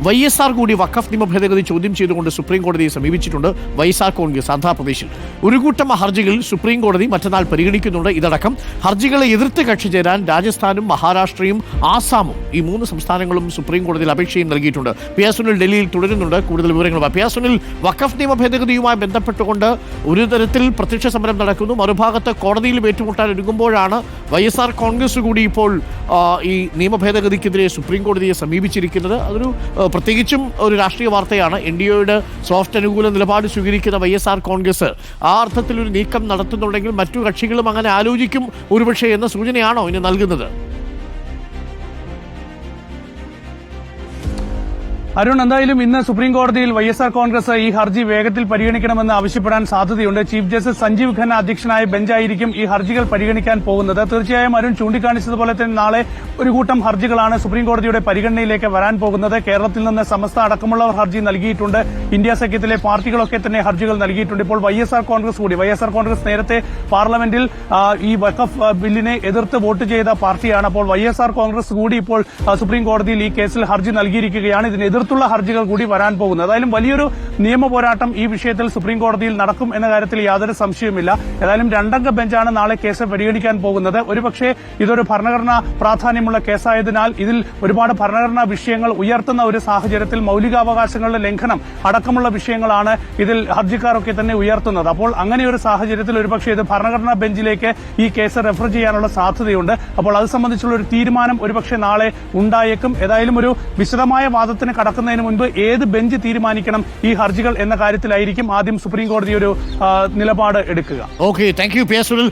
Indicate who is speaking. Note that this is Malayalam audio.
Speaker 1: YSR കൂടി വഖഫ് നിയമ ഭേദഗതി ചോദ്യം ചെയ്തുകൊണ്ട് സുപ്രീം കോടതിയെ സമീപിച്ചിട്ടുണ്ട്. YSR കോൺഗ്രസ് ആന്ധ്രാപ്രദേശിൽ ഒരു കൂട്ടം ഹർജികൾ സുപ്രീം കോടതി മറ്റന്നാൾ പരിഗണിക്കുന്നുണ്ട്. ഇതടക്കം ഹർജികളെ എതിർത്ത് കക്ഷി ചേരാൻ രാജസ്ഥാനും മഹാരാഷ്ട്രയും ആസാമും ഈ 3 സംസ്ഥാനങ്ങളും സുപ്രീം കോടതിയിൽ അപേക്ഷയും നൽകിയിട്ടുണ്ട്. പി. സുനിൽ ഡൽഹിയിൽ തുടരുന്നുണ്ട്. കൂടുതൽ വിവരങ്ങൾ പി. സുനിൽ, വഖഫ് നിയമ ഭേദഗതിയുമായി ബന്ധപ്പെട്ടുകൊണ്ട് ഒരു തരത്തിൽ പ്രത്യക്ഷ സമരം നടക്കുന്നു. മറുഭാഗത്ത് കോടതിയിൽ ഏറ്റുമുട്ടാൻ ഒരുങ്ങുമ്പോഴാണ് YSR കോൺഗ്രസ് കൂടി ഇപ്പോൾ ഈ നിയമ ഭേദഗതിക്കെതിരെ സുപ്രീം കോടതിയെ സമീപിച്ചിരിക്കുന്നത്. അതൊരു പ്രത്യേകിച്ചും ഒരു രാഷ്ട്രീയ വാർത്തയാണ്. NDAയുടെ സോഫ്റ്റ് അനുകൂല നിലപാട് സ്വീകരിക്കുന്ന YSR കോൺഗ്രസ് ആ അർത്ഥത്തിലൊരു നീക്കം നടത്തുന്നുണ്ടെങ്കിൽ മറ്റു കക്ഷികളും അങ്ങനെ ആലോചിക്കും ഒരുപക്ഷെ എന്ന സൂചനയാണോ ഇനി നൽകുന്നത്?
Speaker 2: അരുൺ, എന്തായാലും ഇന്ന് സുപ്രീം കോടതിയിൽ YSR കോൺഗ്രസ് ഈ ഹർജി വേഗത്തിൽ പരിഗണിക്കണമെന്ന് ആവശ്യപ്പെടാൻ സാധ്യതയുണ്ട്. ചീഫ് ജസ്റ്റിസ് സഞ്ജീവ് ഖന്ന അധ്യക്ഷനായ ബെഞ്ചായിരിക്കും ഈ ഹർജികൾ പരിഗണിക്കാൻ പോകുന്നത്. തീർച്ചയായും അരുൺ ചൂണ്ടിക്കാണിച്ചതുപോലെ തന്നെ നാളെ ഒരു കൂട്ടം ഹർജികളാണ് സുപ്രീം കോടതിയുടെ പരിഗണനയിലേക്ക് വരാൻ പോകുന്നത്. കേരളത്തിൽ നിന്ന് സമസ്ത അടക്കമുള്ളവർ ഹർജി നൽകിയിട്ടുണ്ട്. ഇന്ത്യ സഖ്യത്തിലെ പാർട്ടികളൊക്കെ തന്നെ ഹർജികൾ നൽകിയിട്ടുണ്ട്. ഇപ്പോൾ YSR കോൺഗ്രസ് നേരത്തെ പാർലമെന്റിൽ ഈ വഖഫ് ബില്ലിനെ എതിർത്ത് വോട്ട് ചെയ്ത പാർട്ടിയാണ്. അപ്പോൾ YSR കോൺഗ്രസ് കൂടി ഇപ്പോൾ സുപ്രീം കോടതിയിൽ ഈ കേസിൽ ഹർജി നൽകിയിരിക്കുകയാണ്. ഇതിനെതിർത്തുള്ള ഹർജികൾ കൂടി വരാൻ പോകുന്നത്. ഏതായാലും വലിയൊരു നിയമ പോരാട്ടം ഈ വിഷയത്തിൽ സുപ്രീം കോടതിയിൽ നടക്കും എന്ന കാര്യത്തിൽ യാതൊരു സംശയവുമില്ല. ഏതായാലും 2 അംഗ ബെഞ്ചാണ് നാളെ കേസ് പരിഗണിക്കാൻ പോകുന്നത്. ഒരുപക്ഷെ ഇതൊരു ഭരണഘടനാ പ്രാധാന്യമുള്ള കേസായതിനാൽ ഇതിൽ ഒരുപാട് ഭരണഘടനാ വിഷയങ്ങൾ ഉയർത്തുന്ന ഒരു സാഹചര്യത്തിൽ മൌലികാവകാശങ്ങളുടെ ലംഘനം അടക്കമുള്ള വിഷയങ്ങളാണ് ഇതിൽ ഹർജിക്കാരൊക്കെ തന്നെ ഉയർത്തുന്നത്. അപ്പോൾ അങ്ങനെ ഒരു സാഹചര്യത്തിൽ ഒരുപക്ഷെ ഇത് ഭരണഘടനാ ബെഞ്ചിലേക്ക് ഈ കേസ് റെഫർ ചെയ്യാനുള്ള സാധ്യതയുണ്ട്. അപ്പോൾ അത് സംബന്ധിച്ചുള്ള ഒരു തീരുമാനം ഒരുപക്ഷെ നാളെ ഉണ്ടായേക്കും. ഏതായാലും ഒരു വിശദമായ വാദത്തിന് കടക്കുന്നതിന് മുൻപ് ഏത് ബെഞ്ച് തീരുമാനിക്കണം ഈ ഹർജികൾ എന്ന കാര്യത്തിലായിരിക്കും ആദ്യം സുപ്രീം കോടതി ഒരു നിലപാട് എടുക്കുക.
Speaker 1: Okay, thank you P. Sunil.